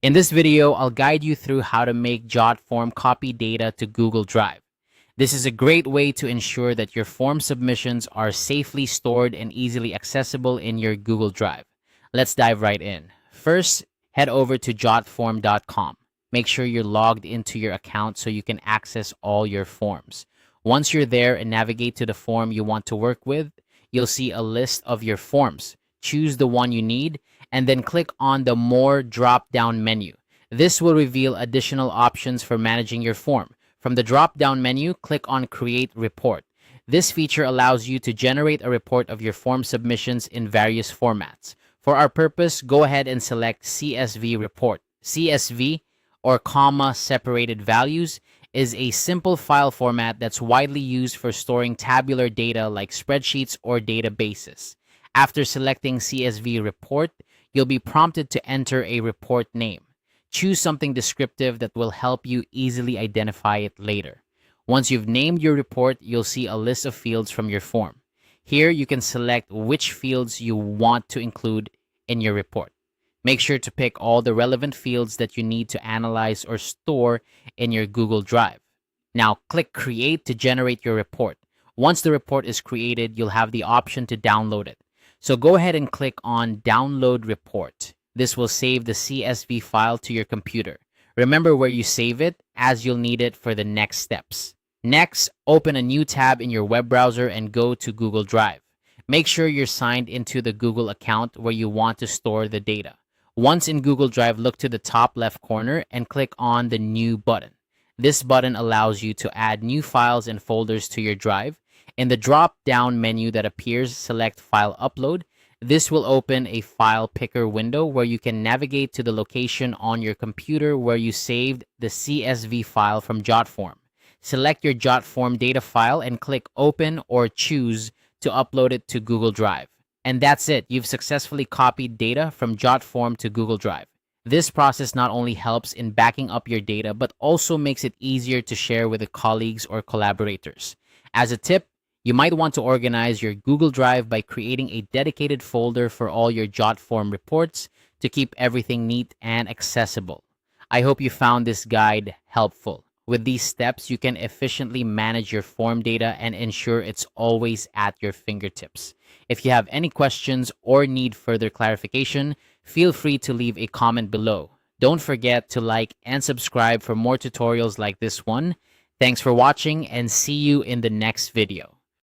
In this video, I'll guide you through how to make Jotform copy data to Google Drive. This is a great way to ensure that your form submissions are safely stored and easily accessible in your Google Drive. Let's dive right in. First, head over to jotform.com. Make sure you're logged into your account so you can access all your forms. Once you're there and navigate to the form you want to work with, you'll see a list of your forms. Choose the one you need and then click on the More drop-down menu. This will reveal additional options for managing your form. From the drop-down menu, click on Create Report. This feature allows you to generate a report of your form submissions in various formats. For our purpose, go ahead and select CSV Report. CSV, or comma separated values, is a simple file format that's widely used for storing tabular data like spreadsheets or databases. After selecting CSV Report, you'll be prompted to enter a report name. Choose something descriptive that will help you easily identify it later. Once you've named your report, you'll see a list of fields from your form. Here, you can select which fields you want to include in your report. Make sure to pick all the relevant fields that you need to analyze or store in your Google Drive. Now, click Create to generate your report. Once the report is created, you'll have the option to download it. So go ahead and click on Download Report. This will save the CSV file to your computer. Remember where you save it, as you'll need it for the next steps. Next, open a new tab in your web browser and go to Google Drive. Make sure you're signed into the Google account where you want to store the data. Once in Google Drive, look to the top left corner and click on the New button. This button allows you to add new files and folders to your drive. In the drop-down menu that appears, select File Upload. This will open a file picker window where you can navigate to the location on your computer where you saved the CSV file from Jotform. Select your Jotform data file and click Open or choose to upload it to Google Drive. And that's it. You've successfully copied data from Jotform to Google Drive. This process not only helps in backing up your data, but also makes it easier to share with the colleagues or collaborators. As a tip, you might want to organize your Google Drive by creating a dedicated folder for all your Jotform reports to keep everything neat and accessible. I hope you found this guide helpful. With these steps, you can efficiently manage your form data and ensure it's always at your fingertips. If you have any questions or need further clarification, feel free to leave a comment below. Don't forget to like and subscribe for more tutorials like this one. Thanks for watching and see you in the next video.